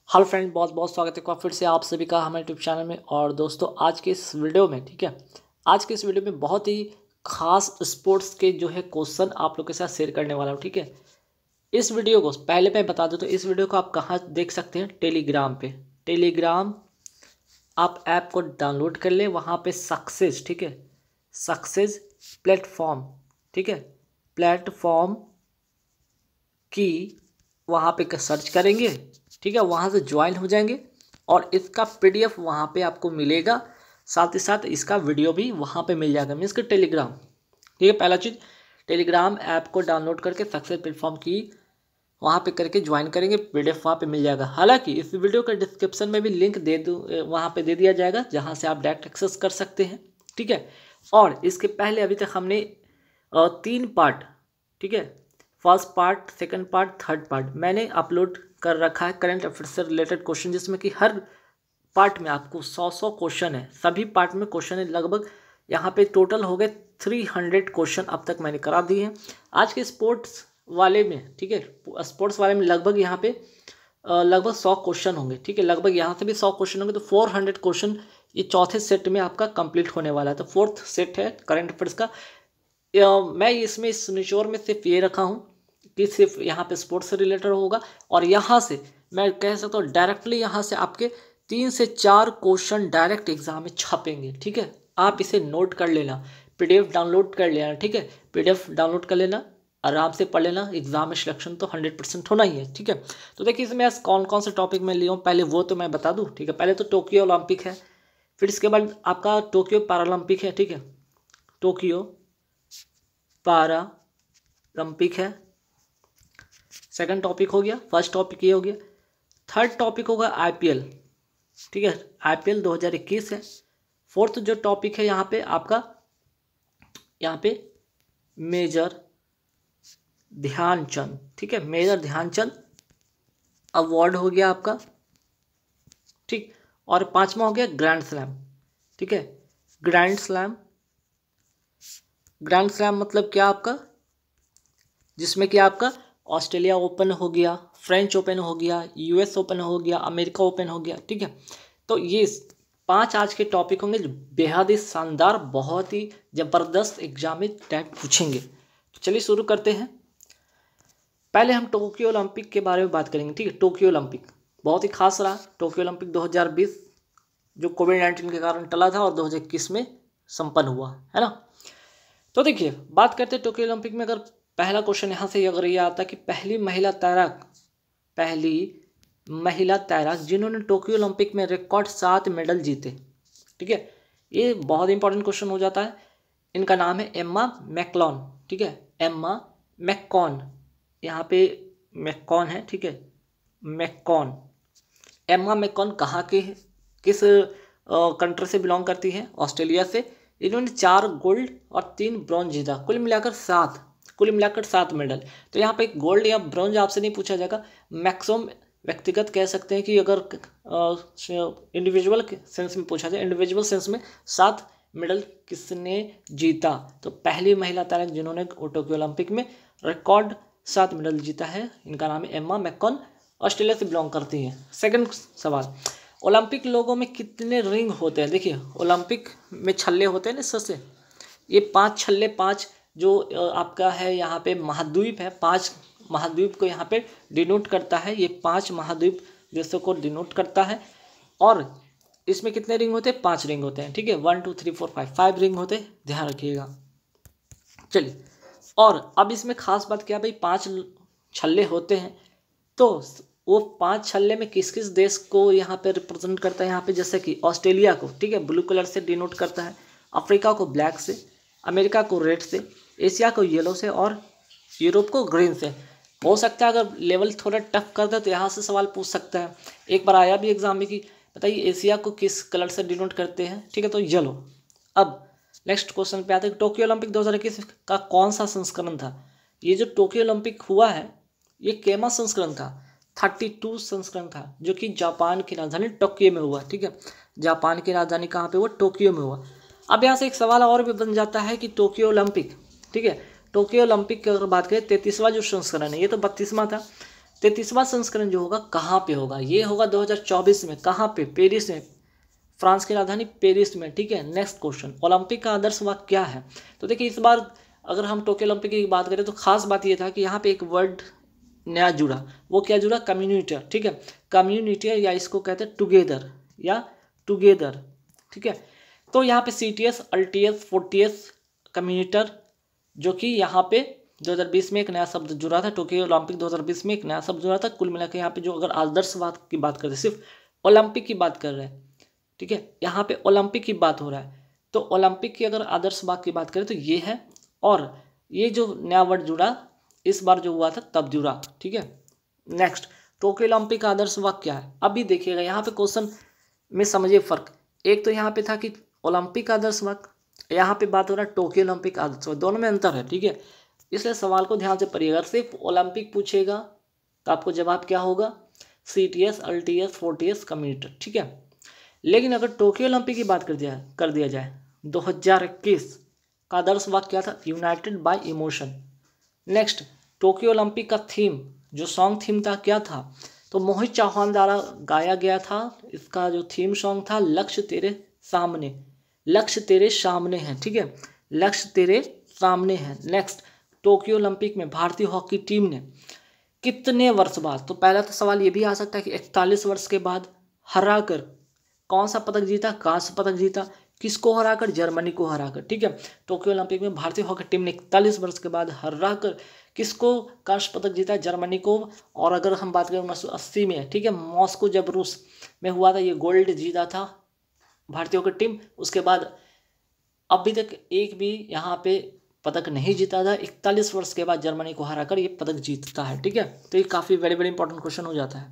Hello friend, बहुत बहुत स्वागत है फिर से आप सभी का हमारे यूट्यूब चैनल में। और दोस्तों, आज के इस वीडियो में आज के इस वीडियो में बहुत ही खास स्पोर्ट्स के जो है क्वेश्चन आप लोग के साथ शेयर करने वाला हूँ। ठीक है, इस वीडियो को पहले मैं बता दूँ तो इस वीडियो को आप कहाँ देख सकते हैं? टेलीग्राम पे। टेलीग्राम आप ऐप को डाउनलोड कर ले, वहाँ पे सक्सेस, ठीक है, सक्सेस प्लेटफॉर्म, ठीक है, प्लेटफॉर्म की वहाँ पे सर्च करेंगे, ठीक है, वहाँ से ज्वाइन हो जाएंगे और इसका पीडीएफ वहाँ पे आपको मिलेगा। साथ ही साथ इसका वीडियो भी वहाँ पे मिल जाएगा, मीन्स कि टेलीग्राम। ठीक है, पहला चीज़ टेलीग्राम ऐप को डाउनलोड करके सक्सेस प्लेटफॉर्म की वहाँ पे करके ज्वाइन करेंगे, पीडीएफ वहाँ पे मिल जाएगा। हालांकि इस वीडियो के डिस्क्रिप्शन में भी लिंक दे दूँ, वहाँ पे दे दिया जाएगा, जहाँ से आप डायरेक्ट एक्सेस कर सकते हैं। ठीक है, और इसके पहले अभी तक हमने 3 पार्ट, ठीक है, first part, second part, third part मैंने अपलोड कर रखा है करंट अफेयर से रिलेटेड क्वेश्चन, जिसमें कि हर पार्ट में आपको 100 क्वेश्चन है। सभी पार्ट में क्वेश्चन है, लगभग यहाँ पे टोटल हो गए 300 क्वेश्चन अब तक मैंने करा दिए हैं। आज के स्पोर्ट्स वाले में, ठीक है, स्पोर्ट्स वाले में लगभग यहाँ पे लगभग 100 क्वेश्चन होंगे। ठीक है, लगभग यहाँ से भी 100 क्वेश्चन होंगे, तो 400 क्वेश्चन ये चौथे सेट में आपका कंप्लीट होने वाला है। तो फोर्थ सेट है करंट अफेयर्स का। मैं इसमें इस निचोड़ में सिर्फ ये रखा हूँ कि सिर्फ यहाँ पे स्पोर्ट्स से रिलेटेड होगा, और यहाँ से मैं कह सकता हूँ डायरेक्टली यहाँ से आपके 3 से 4 क्वेश्चन डायरेक्ट एग्जाम में छपेंगे। ठीक है, आप इसे नोट कर लेना, पीडीएफ डाउनलोड कर लेना। ठीक है, पीडीएफ डाउनलोड कर लेना, आराम से पढ़ लेना, एग्जाम में सिलेक्शन तो 100% होना ही है। ठीक है, तो देखिए इसमें कौन कौन से टॉपिक में लिया हूँ पहले वो तो मैं बता दूँ। ठीक है, पहले तो टोक्यो ओलंपिक है, फिर इसके बाद आपका टोक्यो पैरालंपिक है। ठीक है, टोक्यो पैरालंपिक है, सेकंड टॉपिक हो गया। फर्स्ट टॉपिक ये हो गया। थर्ड टॉपिक होगा आईपीएल। ठीक है, आईपीएल 2021 है। फोर्थ जो टॉपिक है यहाँ पे आपका, यहाँ पे मेजर ध्यानचंद, ठीक है, मेजर ध्यानचंद अवार्ड हो गया आपका। ठीक, और पांचवा हो गया ग्रैंड स्लैम। ठीक है, ग्रैंड स्लैम, ग्रैंड स्लैम मतलब क्या आपका, जिसमें कि आपका ऑस्ट्रेलिया ओपन हो गया, फ्रेंच ओपन हो गया, यूएस ओपन हो गया, अमेरिका ओपन हो गया। ठीक है, तो ये 5 आज के टॉपिक होंगे जो बेहद ही शानदार, बहुत ही ज़बरदस्त एग्जाम में टाइप पूछेंगे। तो चलिए शुरू करते हैं। पहले हम टोक्यो ओलंपिक के बारे में बात करेंगे। ठीक है, टोक्यो ओलंपिक बहुत ही खास रहा। टोक्यो ओलंपिक 2020 जो कोविड-19 के कारण टला था और 2021 में संपन्न हुआ, है ना। तो देखिए बात करते हैं टोक्यो ओलंपिक में। अगर पहला क्वेश्चन यहाँ से अगर ये आता कि पहली महिला तैराक जिन्होंने टोक्यो ओलंपिक में रिकॉर्ड 7 मेडल जीते। ठीक है, ये बहुत इंपॉर्टेंट क्वेश्चन हो जाता है। इनका नाम है एम्मा मैकलॉन। ठीक है, एम्मा मैककॉन, यहाँ पे मैककॉन है। ठीक है, मैककॉन, एम्मा मैककॉन कहाँ के है, किस कंट्री से बिलोंग करती है? ऑस्ट्रेलिया से। इन्होंने 4 गोल्ड और 3 ब्रॉन्ज जीता, कुल मिलाकर 7 मेडल। तो यहाँ पे गोल्ड या ब्रॉन्ज आपसे नहीं पूछा जाएगा, मैक्सिमम व्यक्तिगत कह सकते हैं कि अगर इंडिविजुअल सेंस में पूछा जाए, इंडिविजुअल सेंस में 7 मेडल किसने जीता? तो पहली महिला तैराक जिन्होंने टोक्यो ओलंपिक में रिकॉर्ड 7 मेडल जीता है, इनका नाम है एम्मा मैककॉन, ऑस्ट्रेलिया से बिलोंग करती हैं। सेकंड सवाल, ओलंपिक लोगों में कितने रिंग होते हैं? देखिए ओलंपिक में छल्ले होते हैं ना, इससे ये 5 छल्ले, 5 जो आपका है यहाँ पे महाद्वीप है, 5 महाद्वीप को यहाँ पे डिनोट करता है। ये 5 महाद्वीप देशों को डिनोट करता है। और इसमें कितने रिंग होते हैं? 5 रिंग होते हैं। ठीक है, 1 2 3 4 5 रिंग होते हैं, ध्यान रखिएगा। चलिए, और अब इसमें खास बात क्या भाई, 5 छल्ले होते हैं, तो वो 5 छल्ले में किस किस देश को यहाँ पे रिप्रेजेंट करता है? यहाँ पे जैसे कि ऑस्ट्रेलिया को, ठीक है, ब्लू कलर से डिनोट करता है, अफ्रीका को ब्लैक से, अमेरिका को रेड से, एशिया को येलो से और यूरोप को ग्रीन से। हो सकता है अगर लेवल थोड़ा टफ कर दे तो यहाँ से सवाल पूछ सकता है। एक बार आया भी एग्जाम में कि बताइए एशिया को किस कलर से डिनोट करते हैं? ठीक है, तो येलो। अब नेक्स्ट क्वेश्चन पे आते हैं, टोक्यो ओलंपिक 2021 का कौन सा संस्करण था? ये जो टोक्यो ओलंपिक हुआ है ये केमा संस्करण था, 32 संस्करण था, जो कि जापान की राजधानी टोक्यो में हुआ। ठीक है, जापान की राजधानी कहाँ पे हुआ? टोक्यो में हुआ। अब यहाँ से एक सवाल और भी बन जाता है कि टोक्यो ओलंपिक, ठीक है, टोक्यो ओलंपिक की अगर बात करें 33वां जो संस्करण है, ये तो 32वां था, 33वां संस्करण जो होगा कहाँ पे होगा, ये होगा 2024 में। कहाँ पे? पेरिस में, फ्रांस की राजधानी पेरिस में, ठीक है। नेक्स्ट क्वेश्चन, ओलंपिक का आदर्श वाक्य क्या है? तो देखिए इस बार अगर हम टोक्यो ओलंपिक की बात करें तो खास बात ये था कि यहाँ पे एक वर्ड नया जुड़ा। वो क्या जुड़ा? कम्युनिटर, ठीक है। कम्युनिटर या इसको कहते हैं टुगेदर या टुगेदर, ठीक है। तो यहाँ पे CTS, LTS, 40S कम्युनिटर, जो कि यहाँ पे 2020 में एक नया शब्द जुड़ा था। टोक्यो ओलंपिक 2020 में एक नया शब्द जुड़ा था। कुल मिलाकर यहाँ पे जो अगर आदर्शवाद की बात करें, सिर्फ ओलंपिक की बात कर रहे हैं, ठीक है, यहाँ पे ओलंपिक की बात हो रहा है, तो ओलंपिक की अगर आदर्शवाद की बात करें तो ये है। और ये जो नया वर्ड जुड़ा इस बार जो हुआ था तब जुड़ा, ठीक है। नेक्स्ट, टोक्यो ओलंपिक का आदर्शवाद क्या है? अभी देखिएगा यहाँ पे क्वेश्चन में समझिए फर्क। एक तो यहाँ पे था कि ओलंपिक आदर्शवाद, यहाँ पे बात हो रहा है टोक्यो ओलंपिक आदर्शवाद, दोनों में अंतर है, ठीक है। इसलिए सवाल को ध्यान से पढ़िएगा। अगर सिर्फ ओलंपिक पूछेगा तो आपको जवाब क्या होगा? CTS, LTS, 40S कम्युनिटर, ठीक है। लेकिन अगर टोक्यो ओलंपिक की बात कर दिया जाए 2021 का आदर्श वाक्य क्या था? United bye emotion. Next, Tokyo Olympic का थीम, जो सॉन्ग थीम था, क्या था? तो मोहित चौहान द्वारा गाया गया था। इसका जो थीम सॉन्ग था, लक्ष्य तेरे सामने, लक्ष्य तेरे सामने है, ठीक है, लक्ष्य तेरे सामने है। नेक्स्ट, टोक्यो ओलंपिक में भारतीय हॉकी टीम ने कितने वर्ष बाद, तो पहला तो सवाल ये भी आ सकता है कि 41 वर्ष के बाद हराकर कौन सा पदक जीता? कांस्य पदक जीता। किसको हराकर? जर्मनी को हराकर, ठीक है। टोक्यो ओलंपिक में भारतीय हॉकी टीम ने 41 वर्ष के बाद हराकर किसको कांस्य पदक जीता? जर्मनी को। और अगर हम बात करें 1980 में, ठीक है, मॉस्को जब रूस में हुआ था, ये गोल्ड जीता था भारतीय हॉकी टीम। उसके बाद अभी तक एक भी यहाँ पे पदक नहीं जीता था। 41 वर्ष के बाद जर्मनी को हराकर ये पदक जीतता है, ठीक है। तो ये काफ़ी वेरी वेरी इंपॉर्टेंट क्वेश्चन हो जाता है।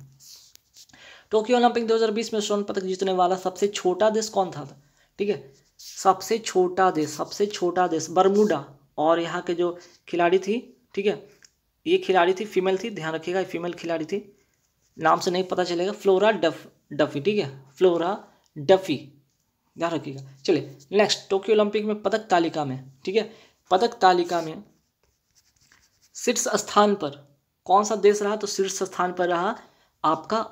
टोक्यो ओलंपिक 2020 में स्वर्ण पदक जीतने वाला सबसे छोटा देश कौन था? ठीक है, सबसे छोटा देश बरमूडा। और यहाँ के जो खिलाड़ी थी, ठीक है, ये खिलाड़ी थी, फीमेल थी, ध्यान रखिएगा, फीमेल खिलाड़ी थी, नाम से नहीं पता चलेगा, फ्लोरा डफी, ठीक है, फ्लोरा डफी, ध्यान रखिएगा। चलिए नेक्स्ट, टोक्यो ओलंपिक में पदक तालिका में, ठीक है, पदक तालिका में शीर्ष स्थान पर कौन सा देश रहा? तो शीर्ष स्थान पर रहा आपका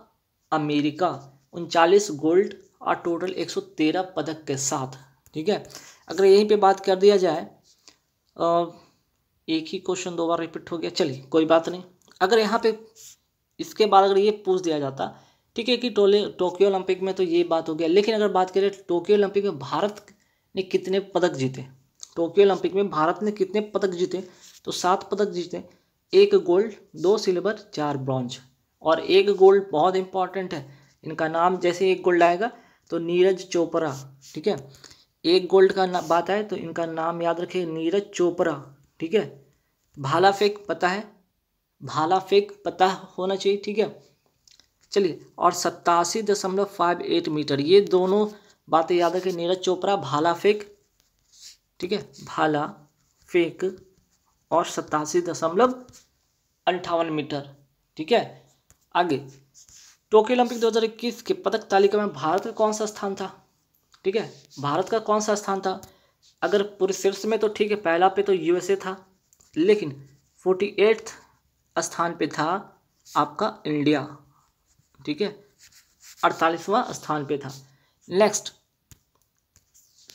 अमेरिका, 39 गोल्ड और टोटल 113 पदक के साथ, ठीक है। अगर यहीं पे बात कर दिया जाए, एक ही क्वेश्चन दो बार रिपीट हो गया, चलिए कोई बात नहीं। अगर यहाँ पे इसके बाद अगर ये पूछ दिया जाता, ठीक है, कि टोक्यो ओलंपिक में, तो ये बात हो गया। लेकिन अगर बात करें टोक्यो ओलंपिक में भारत ने कितने पदक जीते, टोक्यो ओलंपिक में भारत ने कितने पदक जीते? तो 7 पदक जीते, 1 गोल्ड, 2 सिल्वर, 4 ब्रॉन्ज। और 1 गोल्ड बहुत इंपॉर्टेंट है, इनका नाम जैसे 1 गोल्ड आएगा तो नीरज चोपड़ा, ठीक है, 1 गोल्ड का बात आए तो इनका नाम याद रखिए, नीरज चोपड़ा, ठीक है। भाला फेंक पता है, भाला फेंक पता होना चाहिए, ठीक है। चलिए, और 87.58 मीटर, ये दोनों बातें याद रखें, नीरज चोपड़ा, भाला फेंक, ठीक है, भाला फेंक, और 87.58 मीटर, ठीक है। आगे, टोक्यो ओलंपिक 2021 के पदक तालिका में भारत का कौन सा स्थान था? ठीक है, भारत का कौन सा स्थान था? अगर पूरे शीर्ष में तो ठीक है, पहला पे तो USA था, लेकिन 48 स्थान पे था आपका इंडिया, ठीक है, 48वां स्थान पे था। नेक्स्ट,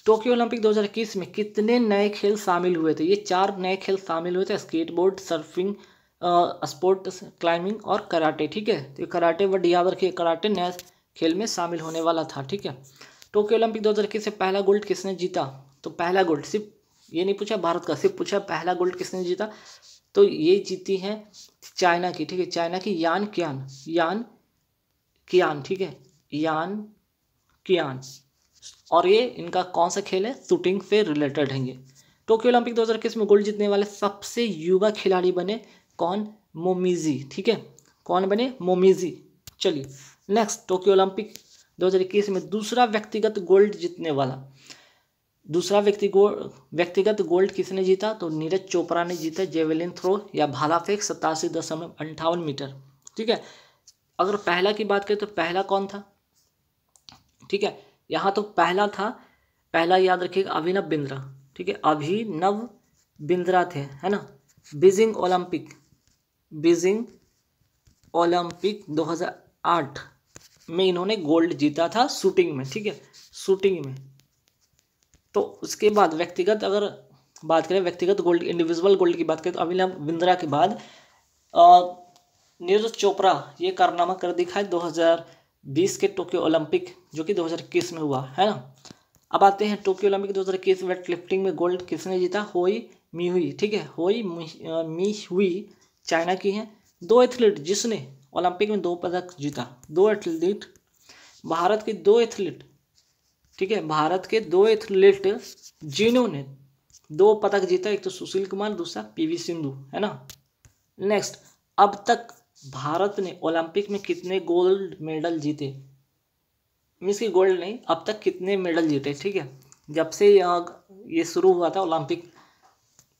टोक्यो ओलंपिक 2021 में कितने नए खेल शामिल हुए थे? ये 4 नए खेल शामिल हुए थे, स्केटबोर्ड, सर्फिंग, स्पोर्ट क्लाइंबिंग और कराटे, ठीक है। तो कराटे वर्ड याद रखिए, कराटे नए खेल में शामिल होने वाला था, ठीक है। टोक्यो ओलंपिक 2021 से पहला गोल्ड किसने जीता? तो पहला गोल्ड, सिर्फ ये नहीं पूछा भारत का, सिर्फ पूछा पहला गोल्ड किसने जीता, तो ये जीती है चाइना की, ठीक है, चाइना की यान कियान, ठीक है, यान कियान। और ये इनका कौन सा खेल है? शूटिंग से रिलेटेड है ये। टोक्यो ओलंपिक 2021 में गोल्ड जीतने वाले सबसे युवा खिलाड़ी बने कौन? मोमिजी, ठीक है, कौन बने? मोमिजी। चलिए नेक्स्ट, टोक्यो ओलंपिक 2021 में दूसरा व्यक्तिगत गोल्ड जीतने वाला, दूसरा व्यक्तिगत गोल्ड किसने जीता? तो नीरज चोपड़ा ने जीता, जेवेलिन थ्रो या भाला फेंक 87.58 मीटर, ठीक है। अगर पहला की बात करें तो पहला कौन था? ठीक है, यहाँ तो पहला था, पहला याद रखिएगा अभिनव बिंद्रा, ठीक है, अभिनव बिंद्रा थे, है ना। बीजिंग ओलंपिक 2008 में इन्होंने गोल्ड जीता था शूटिंग में, ठीक है, शूटिंग में। तो उसके बाद व्यक्तिगत अगर बात करें, व्यक्तिगत गोल्ड, इंडिविजुअल गोल्ड की बात करें तो अभिनव बिंद्रा के बाद नीरज चोपड़ा ये कारनामा कर दिखाए 2020 के टोक्यो ओलंपिक, जो कि 2021 में हुआ है ना। अब आते हैं टोक्यो ओलंपिक 2021 वेट लिफ्टिंग में गोल्ड किसने जीता? होई मिहुई, ठीक है, होई मी हुई चाइना की हैं। दो एथलीट जिसने ओलंपिक में 2 पदक जीता, 2 एथलीट, भारत के 2 एथलीट, ठीक है, भारत के 2 एथलीट जिन्होंने 2 पदक जीता, एक तो सुशील कुमार, दूसरा पीवी सिंधु, है ना। नेक्स्ट, अब तक भारत ने ओलंपिक में कितने गोल्ड मेडल जीते? मीन्स की गोल्ड नहीं, अब तक कितने मेडल जीते, ठीक है। जब से ये शुरू हुआ था ओलंपिक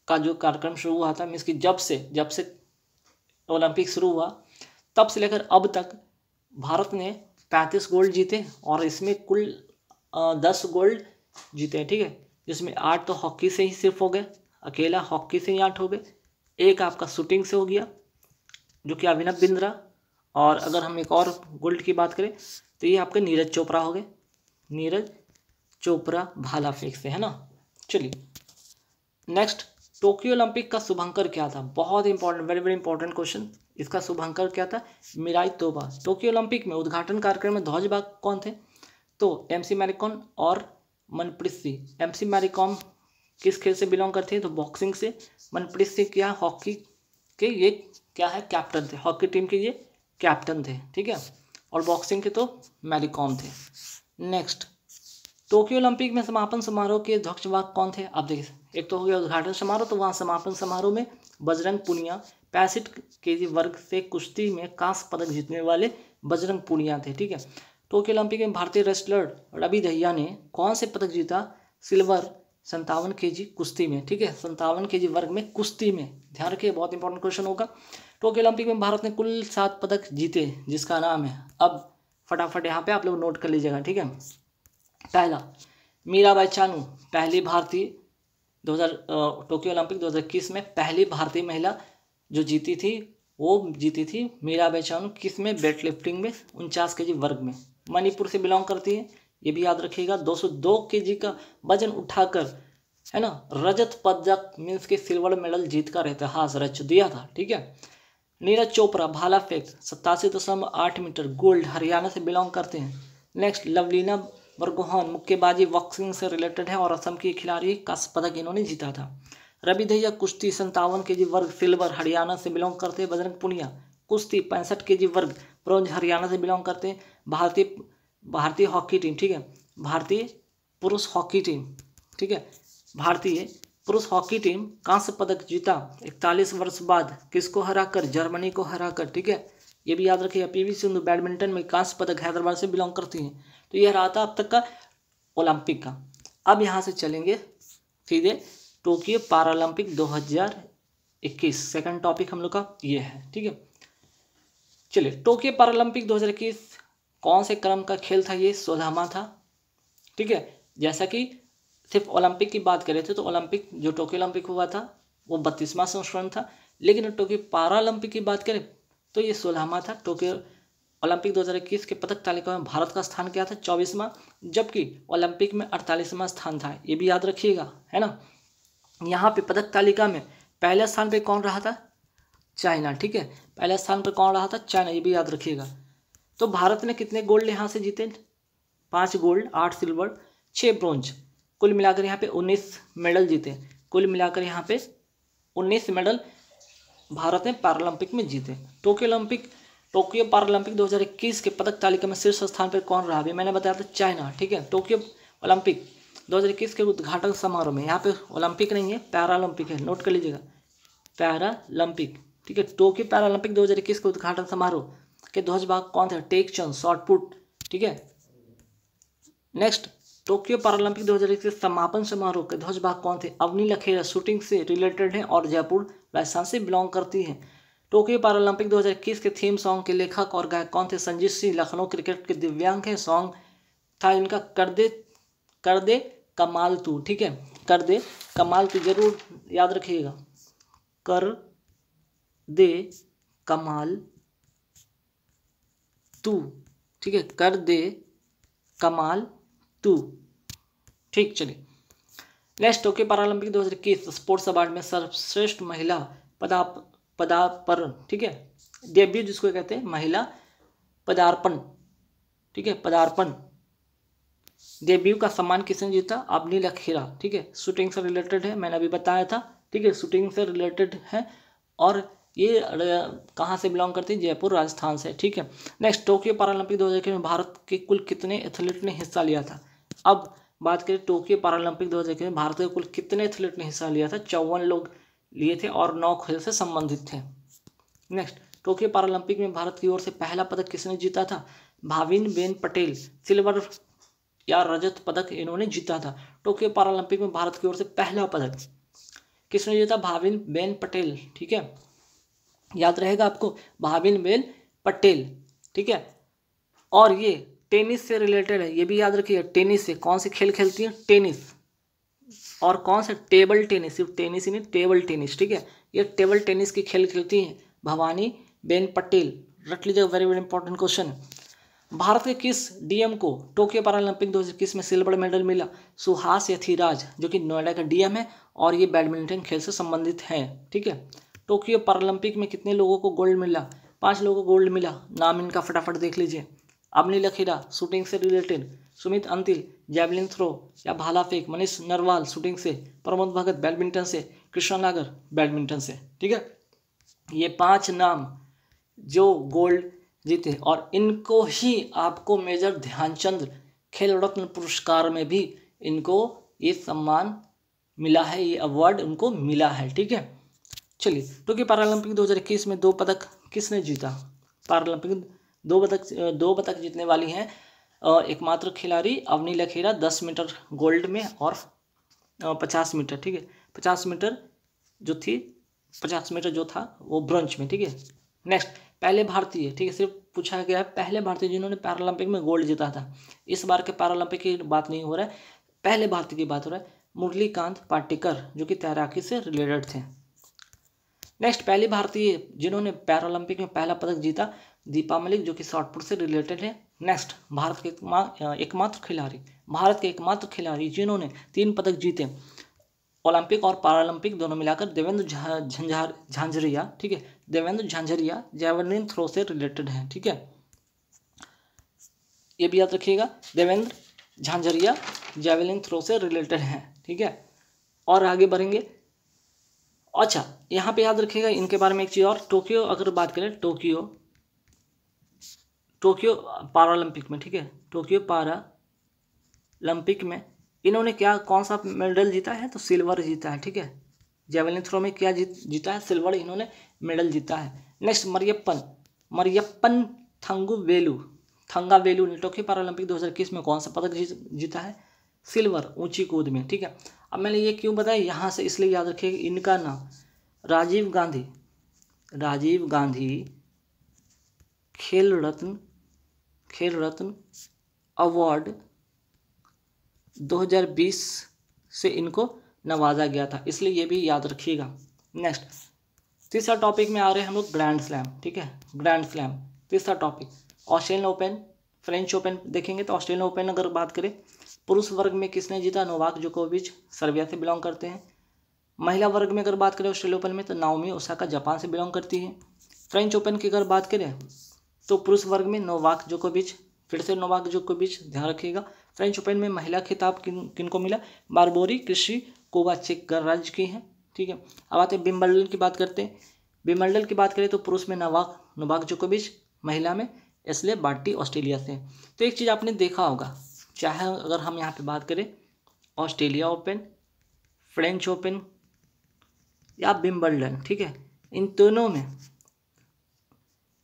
का जो कार्यक्रम शुरू हुआ था, मीन्स की जब से ओलंपिक शुरू हुआ तब से लेकर अब तक भारत ने 35 गोल्ड जीते और इसमें कुल 10 गोल्ड जीते, ठीक है, जिसमें 8 तो हॉकी से ही सिर्फ हो गए, अकेला हॉकी से ही 8 हो गए, एक आपका शूटिंग से हो गया जो कि अभिनव बिंद्रा, और अगर हम एक और गोल्ड की बात करें तो ये आपके नीरज चोपड़ा हो गए, नीरज चोपड़ा भाला फेंक से, है ना। चलिए नेक्स्ट, टोक्यो ओलंपिक का शुभंकर क्या था? बहुत important, very very important question. इसका शुभंकर क्या था? मिराई तोबा। टोक्यो ओलंपिक में उद्घाटन कार्यक्रम में ध्वजवाहक कौन थे? तो एमसी मैरीकॉम और मनप्रीत सिंह। एमसी मैरीकॉम किस खेल से बिलोंग करती है? तो बॉक्सिंग से। मनप्रीत सिंह क्या हॉकी के ये क्या है? कैप्टन थे, हॉकी टीम के ये कैप्टन थे, ठीक है, और बॉक्सिंग के तो मैरीकॉम थे। नेक्स्ट, टोक्यो ओलंपिक में समापन समारोह के ध्वजवाहक कौन थे? आप देखिए, एक तो हो गया उद्घाटन समारोह, तो वहाँ समापन समारोह में बजरंग पुनिया 65 केजी वर्ग से कुश्ती में कांस्य पदक जीतने वाले बजरंग पुनिया थे, ठीक है। टोक्यो ओलंपिक में भारतीय रेसलर रवि दहिया ने कौन से पदक जीता? सिल्वर 57 केजी कुश्ती में, ठीक है, 57 केजी वर्ग में कुश्ती में, ध्यान रखिए, बहुत इंपॉर्टेंट क्वेश्चन होगा। टोक्यो ओलंपिक में भारत ने कुल 7 पदक जीते, जिसका नाम है, अब फटाफट यहाँ पे आप लोग नोट कर लीजिएगा, ठीक है। पहला, मीराबाई चानू, पहली भारतीय, टोक्यो ओलंपिक 2021 में पहली भारतीय महिला जो जीती थी, वो जीती थी मीराबाई चानू, किस में? वेट लिफ्टिंग में 49 केजी वर्ग में, मणिपुर से बिलोंग करती है, ये भी याद रखिएगा। 202 केजी का वजन उठाकर, है ना, रजत पदक मीन्स के सिल्वर मेडल जीत कर इतिहास रच दिया था, ठीक है। नीरज चोपड़ा भाला फेंक 87.8 मीटर गोल्ड, हरियाणा से बिलोंग करते हैं। नेक्स्ट, लवलीना बरगोहान मुक्केबाजी बॉक्सिंग से रिलेटेड है और असम की खिलाड़ी, कांस्य पदक इन्होंने जीता था। रवि दहिया कुश्ती 57 केजी वर्ग सिल्वर, हरियाणा से बिलोंग करते हैं। बजरंग पुनिया कुश्ती 65 केजी वर्ग ब्रॉन्ज, हरियाणा से बिलोंग करते हैं। भारतीय हॉकी टीम, ठीक है, भारतीय पुरुष हॉकी टीम, ठीक है, भारतीय पुरुष हॉकी टीम कांस्य पदक जीता 41 वर्ष बाद, किसको हराकर? जर्मनी को हराकर, ठीक है, ये भी याद रखिएगा। पीवी सिंधु बैडमिंटन में कांस्य पदक हैदराबाद से बिलोंग करती हैं। तो यह रहा था अब तक का ओलंपिक का। अब यहाँ से चलेंगे सीधे टोक्यो पैरालंपिक 2021, सेकंड टॉपिक हम लोग का ये है, ठीक है। चलिए, टोक्यो पैरालंपिक 2021 कौन से क्रम का खेल था? ये 16वां था, ठीक है। जैसा कि सिर्फ ओलंपिक की बात करें थे तो ओलंपिक, जो टोक्यो ओलंपिक हुआ था वो 32वां संस्करण था, लेकिन टोक्यो पैरालंपिक की बात करें तो ये 16वां था। टोक्यो ओलंपिक 2021 के पदक तालिका में भारत का स्थान क्या था? 24वां, जबकि ओलंपिक में 48वां स्थान था, ये भी याद रखिएगा, है ना। यहाँ पे पदक तालिका में पहले स्थान पे कौन रहा था? चाइना, ठीक है, पहले स्थान पर कौन रहा था? चाइना, ये भी याद रखिएगा। तो भारत ने कितने गोल्ड यहाँ से जीते? 5 गोल्ड, 8 सिल्वर, 6 ब्रोंज, कुल मिलाकर यहाँ पे 19 मेडल जीते। कुल मिलाकर यहाँ पे 19 मेडल भारत ने पैरालंपिक में जीते। टोक्यो पैरालंपिक 2021 के पदक तालिका में शीर्ष स्थान पर कौन रहा? अभी मैंने बताया था चाइना, ठीक है। टोक्यो ओलंपिक 2021 के उद्घाटन समारोह में, यहाँ पे ओलंपिक नहीं है, पैरालंपिक है, नोट कर लीजिएगा, पैरालंपिक, ठीक है। टोक्यो पैरालंपिक 2021 के उद्घाटन समारोह के ध्वजवाहक कौन थे? टेक चंद, शॉट पुट, ठीक है। नेक्स्ट, टोक्यो पैरालंपिक 2021 समापन समारोह के ध्वजवाहक कौन थे? अवनी लखेरा, शूटिंग से रिलेटेड है और जयपुर राजस्थान से बिलोंग करती हैं। टोक्यो पैरालंपिक 2021 के थीम सॉन्ग के लेखक और गायक कौन थे? संजीत सिंह, लखनऊ क्रिकेट के दिव्यांग हैं। सॉन्ग था इनका कर दे कमाल तू, ठीक है, कर दे कमाल तू, जरूर याद रखिएगा, कर दे कमाल तू, ठीक है, कर दे कमाल तू। ठीक, चलिए next, Tokyo Paralympic 2021 sports award में सर्वश्रेष्ठ महिला पदार्पण, ठीक है, डेब्यू जिसको कहते हैं महिला पदार्पण, ठीक है, पदार्पण डेब्यू का सम्मान किसने जीता? अवनी लखेरा, ठीक है, शूटिंग से रिलेटेड है, मैंने अभी बताया था, ठीक है, शूटिंग से रिलेटेड है और ये कहाँ से बिलोंग करती है? जयपुर राजस्थान से, ठीक है। नेक्स्ट, टोक्यो पैरालंपिक 2021 में भारत के कुल कितने एथलीट ने हिस्सा लिया था? अब बात करें टोक्यो पैरालंपिक 2021 में भारत के कुल कितने एथलीट ने हिस्सा लिया था? 54 लोग लिए थे और 9 खेल से संबंधित थे। नेक्स्ट, टोक्यो पैरालंपिक में भारत की ओर से पहला पदक किसने जीता था? भाविन बेन पटेल, सिल्वर या रजत पदक इन्होंने जीता था। टोक्यो पैरालंपिक में भारत की ओर से पहला पदक किसने जीता? भाविन बेन पटेल, ठीक है, याद रहेगा आपको, भाविन बेन पटेल, ठीक है। और ये टेनिस से रिलेटेड है, ये भी याद रखिए, टेनिस से कौन से खेल खेलती है? टेनिस, और कौन सा? टेबल टेनिस, सिर्फ टेनिस ही नहीं, टेबल टेनिस, ठीक है, ये टेबल टेनिस की खेल खेलती हैं भवानी बेन पटेल, रट लीजिएगा, very very important question. Bharat के किस डीएम को टोक्यो पैरालंपिक 2021 में सिल्वर मेडल मिला? सुहास यथिराज, जो कि नोएडा का डीएम है और ये बैडमिंटन खेल से संबंधित है, ठीक है। टोक्यो पैरालंपिक में कितने लोगों को गोल्ड मिला? 5 लोगों को गोल्ड मिला, नाम इनका फटाफट देख लीजिए। अवनी लखेरा शूटिंग से related, Sumit Antil javelin throw या भाला फेंक, मनीष नरवाल शूटिंग से, प्रमोद भगत बैडमिंटन से, कृष्णा नागर बैडमिंटन से, ठीक है। ये 5 नाम जो गोल्ड जीते और इनको ही आपको मेजर ध्यानचंद खेल रत्न पुरस्कार में भी इनको ये सम्मान मिला है, ये अवार्ड उनको मिला है, ठीक है। चलिए, टोक्यो पैरालंपिक 2021 में 2 पदक किसने जीता? पैरालंपिक 2 पदक जीतने वाली हैं एकमात्र खिलाड़ी अवनी लखेरा, 10 मीटर गोल्ड में और 50 मीटर, ठीक है, 50 मीटर जो थी, 50 मीटर जो था वो ब्रोंज में, ठीक है। नेक्स्ट, पहले भारतीय, ठीक है, सिर्फ पूछा गया है पहले भारतीय जिन्होंने पैरालंपिक में गोल्ड जीता था। इस बार के पैरालंपिक की बात नहीं हो रहा है, पहले भारतीय की बात हो रहा है, मुरलीकांत पाटेकर, जो कि तैराकी से रिलेटेड थे। नेक्स्ट, पहली भारतीय जिन्होंने पैरालंपिक में पहला पदक जीता, दीपा मलिक, जो कि शॉटपुट से रिलेटेड है। नेक्स्ट, भारत के एकमात्र खिलाड़ी जिन्होंने 3 पदक जीते ओलंपिक और पैरालंपिक दोनों मिलाकर, देवेंद्र झांझरिया, ठीक है, देवेंद्र झांझरिया जैवलिन थ्रो से रिलेटेड है, ठीक है, ये भी याद रखिएगा, देवेंद्र झांझरिया जैवलिन थ्रो से रिलेटेड है, ठीक है। और आगे बढ़ेंगे, अच्छा यहाँ पे याद रखिएगा इनके बारे में एक चीज़ और, टोक्यो अगर बात करें, टोक्यो पैरालंपिक में, ठीक है, टोक्यो पैरालंपिक में इन्होंने कौन सा मेडल जीता है? तो सिल्वर जीता है, ठीक है। जेवलिन थ्रो में क्या जीता है? सिल्वर इन्होंने मेडल जीता है। नेक्स्ट, मरियप्पन थंगावेलु ने टोक्यो पैरालंपिक 2021 में कौन सा पदक जीता है? सिल्वर, ऊंची कूद में, ठीक है। अब मैंने ये क्यों बताया यहाँ से, इसलिए याद रखिए इनका नाम राजीव गांधी खेल रत्न अवार्ड 2020 से इनको नवाजा गया था, इसलिए ये भी याद रखिएगा। नेक्स्ट, तीसरा टॉपिक में आ रहे हैं हम लोग ग्रैंड स्लैम, ठीक है, ग्रैंड स्लैम तीसरा topic, Australian open, French open देखेंगे। तो ऑस्ट्रेलियन ओपन अगर बात करें, पुरुष वर्ग में किसने जीता? नोवाक जोकोविच, सर्बिया से बिलोंग करते हैं। महिला वर्ग में अगर बात करें ऑस्ट्रेलियन ओपन में, तो नाओमी ओसाका जापान से बिलोंग करती है। फ्रेंच ओपन की अगर बात करें तो पुरुष वर्ग में नोवाक जोकोविच, फिर से नोवाक जोकोविच, ध्यान रखिएगा। फ्रेंच ओपन में महिला खिताब किनको मिला? बारबोरी क्रिस्टिकोवा चेक गणराज्य की है, ठीक है। अब आते हैं विंबलडन की बात करते हैं। विंबलडन की बात करें तो पुरुष में नोवाक जोकोविच, महिला में एशले बार्टी ऑस्ट्रेलिया से। तो एक चीज़ आपने देखा होगा, चाहे अगर हम यहाँ पे बात करें ऑस्ट्रेलिया ओपन, फ्रेंच ओपन या विंबलडन, ठीक है, इन दोनों में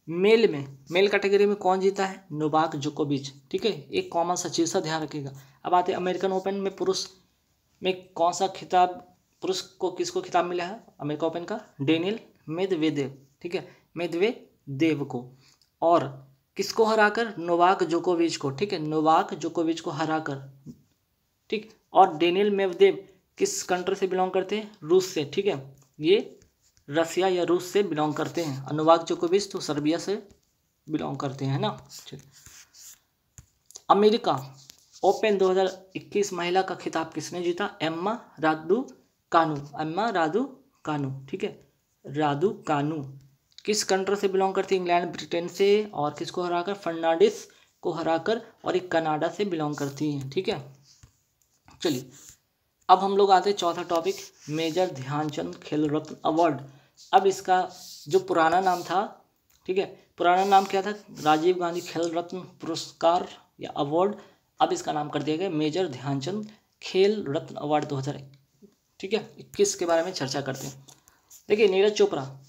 मेल कैटेगरी में कौन जीता है? नोवाक जोकोविच, ठीक है, एक कॉमन सा चीज़ सा ध्यान रखिएगा। अब आते हैं अमेरिकन ओपन में, पुरुष में कौन सा खिताब, पुरुष को किसको खिताब मिला है अमेरिका ओपन का? डेनियल मेदवेदेव, ठीक है, मेदवेदेव को, और किसको हराकर? नोवाक जोकोविच को, ठीक है, नोवाक जोकोविच को हराकर, ठीक। और डेनियल मेदवेदेव किस कंट्री से बिलोंग करते हैं? रूस से, ठीक है, ये रसिया या रूस से बिलोंग करते हैं। नोवाक जोकोविच तो सर्बिया से बिलोंग करते हैं ना। चलिए, अमेरिका ओपन 2021 महिला का खिताब किसने जीता? Emma Raducanu. एम्मा रादुकानु, ठीक है, रादुकानु। किस कंट्री से बिलोंग करती है? इंग्लैंड, ब्रिटेन से। और किसको हराकर? फर्नांडिस को हराकर। और एक कनाडा से बिलोंग करती हैं, ठीक है। चलिए, अब हम लोग आते हैं चौथा टॉपिक, मेजर ध्यानचंद खेल रत्न अवार्ड। अब इसका जो पुराना नाम था, ठीक है, पुराना नाम क्या था? राजीव गांधी खेल रत्न पुरस्कार या अवार्ड। अब इसका नाम कर दिया गया मेजर ध्यानचंद खेल रत्न अवार्ड 2000, ठीक है। 21 के बारे में चर्चा करते हैं। देखिए, नीरज चोपड़ा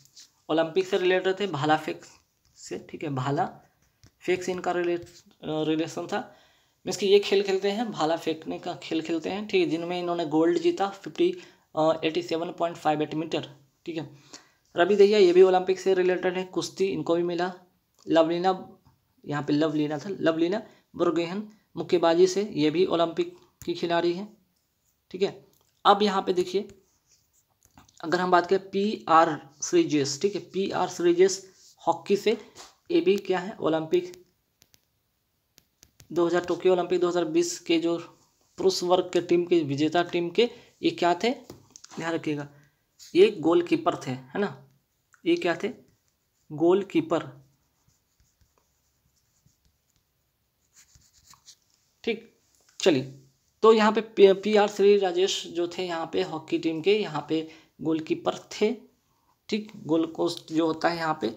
ओलंपिक से रिलेटेड थे, भाला फेंक से, ठीक है, भाला फेंक से इनका रिलेशन था। मीन्स कि ये खेल खेलते हैं, भाला फेंकने का खेल खेलते हैं, ठीक है, जिनमें इन्होंने गोल्ड जीता 87.58 मीटर, ठीक है। रवि दहिया ये भी ओलंपिक से रिलेटेड है, कुश्ती इनको भी मिला। लवलीना, यहाँ पे लवलीना था, लवलीना बुरगोहेन मुक्केबाजी से, ये भी ओलंपिक की खिलाड़ी है, ठीक है। अब यहाँ पे देखिए, अगर हम बात करें PR श्रीजेश, ठीक है, PR श्रीजेश हॉकी से, ये भी क्या है? ओलंपिक 2000 टोक्यो ओलंपिक 2020 के जो पुरुष वर्ग के टीम के विजेता टीम के ये क्या थे? ध्यान रखिएगा, ये गोलकीपर थे, है ना। ये क्या थे? गोलकीपर, ठीक। चलिए, तो यहाँ पे PR श्री राजेश जो थे यहाँ पे हॉकी टीम के, यहाँ पे गोलकीपर थे, ठीक। गोल पोस्ट जो होता है यहाँ पे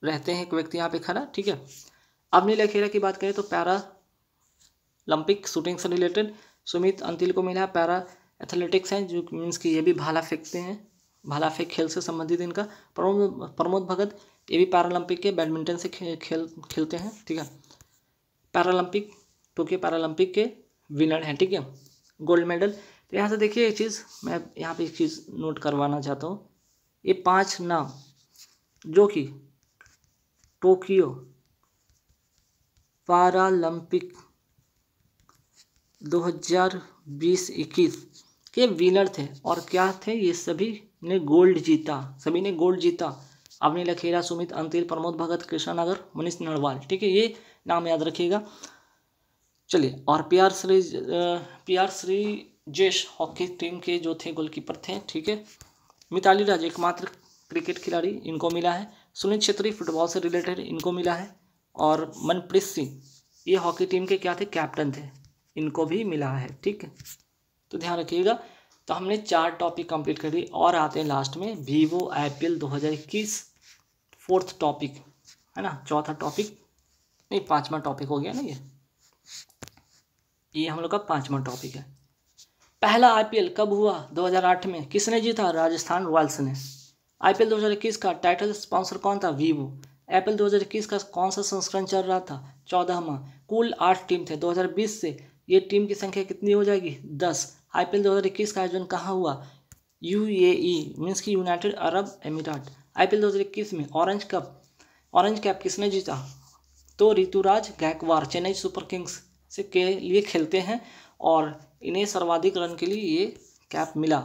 रहते हैं एक व्यक्ति यहाँ पे खड़ा, ठीक है। अब नीला खेरा की बात करें तो पैरा ओलंपिक शूटिंग से रिलेटेड सुमित अंतिल को मिला। पैरा एथलेटिक्स हैं, जो मीन्स कि ये भी भाला फेंकते हैं, भाला फेंक खेल से संबंधित इनका। प्रमोद भगत ये भी पैरालंपिक के बैडमिंटन से खेलते हैं, ठीक है। पैरालंपिक टोक्यो पैरालंपिक के विनर हैं, ठीक है, गोल्ड मेडल। तो यहाँ से देखिए एक चीज़, मैं यहाँ पे एक चीज़ नोट करवाना चाहता हूँ। ये 5 नाम जो कि टोक्यो पैरालंपिक 2020-21 के विनर थे, और क्या थे? ये सभी ने गोल्ड जीता, सभी ने गोल्ड जीता। अवनी लखेरा, सुमित अंतिल, प्रमोद भगत, कृष्णा नगर, मनीष नरवाल, ठीक है, ये नाम याद रखिएगा। चलिए, और PR श्रीजेश हॉकी टीम के जो थे गोलकीपर थे, ठीक है। मिताली राज एकमात्र क्रिकेट खिलाड़ी, इनको मिला है। सुनील छेत्री फुटबॉल से रिलेटेड, इनको मिला है। और मनप्रीत सिंह ये हॉकी टीम के क्या थे? कैप्टन थे, इनको भी मिला है, ठीक है। तो ध्यान रखिएगा। तो हमने 4 टॉपिक कंप्लीट कर दी, और आते हैं लास्ट में वीवो IPL 2021 4th टॉपिक, है ना, चौथा टॉपिक नहीं, 5वां टॉपिक हो गया ना ये हम लोग का 5वां टॉपिक है। पहला IPL कब हुआ? 2008 में। किसने जीता? राजस्थान रॉयल्स ने। IPL 2021 का टाइटल स्पॉन्सर कौन था? वीवो। IPL 2021 का कौन सा संस्करण चल रहा था? 14वां। कुल 8 टीम थे। 2020 से ये टीम की संख्या कितनी हो जाएगी? 10। IPL 2021 का आयोजन कहाँ हुआ? UAE मीन्स की यूनाइटेड अरब एमिरेट। IPL 2021 में ऑरेंज कैप किसने जीता? तो ऋतुराज गायकवाड़ चेन्नई सुपर किंग्स से के लिए खेलते हैं, और इन्हें सर्वाधिक रन के लिए ये कैप मिला।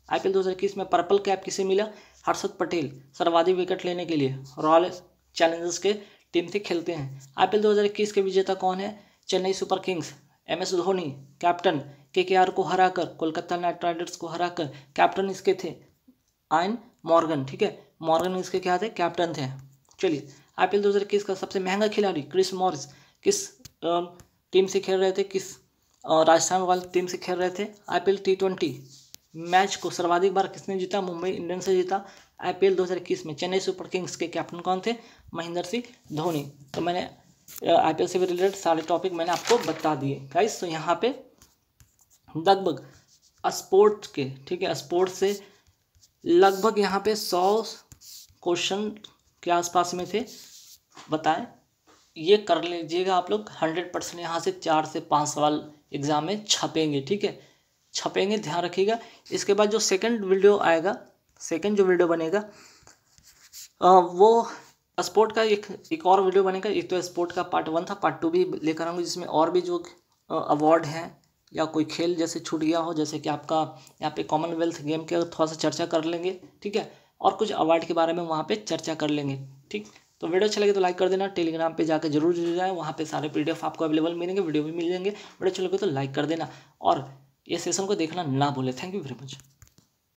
IPL 2021 में पर्पल कैप किसे मिला? हर्षद पटेल सर्वाधिक विकेट लेने के लिए रॉयल चैलेंजर्स के टीम से खेलते हैं। IPL 2021 के विजेता कौन है? Chennai super Kings. MS Dhoni captain KKR को हराकर, कोलकाता नाइट राइडर्स को हराकर कैप्टन इसके थे आयन मॉर्गन, ठीक है, मॉर्गन इसके क्या थे? कैप्टन थे। चलिए, IPL 2021 का सबसे महंगा खिलाड़ी क्रिस मॉरिस किस टीम से खेल रहे थे? किस राजस्थान रॉयल्स टीम से खेल रहे थे? IPL T20 मैच को सर्वाधिक बार किसने जीता? मुंबई इंडियंस से जीता। IPL 2021 में चेन्नई सुपर किंग्स के कैप्टन कौन थे? महेंद्र सिंह धोनी। तो मैंने IPL से रिलेटेड सारे टॉपिक मैंने आपको बता दिए गाइस। तो यहाँ पे लगभग स्पोर्ट्स के, ठीक है, स्पोर्ट्स से लगभग यहाँ पे 100 क्वेश्चन के आसपास में थे, बताएं। ये कर लीजिएगा आप लोग 100%। यहाँ से 4 से 5 सवाल एग्जाम में छपेंगे, ठीक है, छपेंगे, ध्यान रखिएगा। इसके बाद जो सेकंड वीडियो आएगा, सेकंड जो वीडियो बनेगा वो स्पोर्ट का एक और वीडियो बनेगा। एक तो स्पोर्ट का पार्ट 1 था, पार्ट 2 भी लेकर आऊँगा, जिसमें और भी जो अवार्ड हैं या कोई खेल जैसे छूट गया हो, जैसे कि आपका यहाँ पे कॉमनवेल्थ गेम के थोड़ा सा चर्चा कर लेंगे, ठीक है, और कुछ अवार्ड के बारे में वहाँ पे चर्चा कर लेंगे, ठीक। तो वीडियो अच्छा लगे तो लाइक कर देना, टेलीग्राम पे जाकर जरूर जुड़ जाए, वहाँ पे सारे PDF आपको अवेलेबल मिलेंगे, वीडियो भी मिल जाएंगे। वीडियो अच्छा लगे तो लाइक कर देना और ये सेशन को देखना ना भूले। Thank you very much.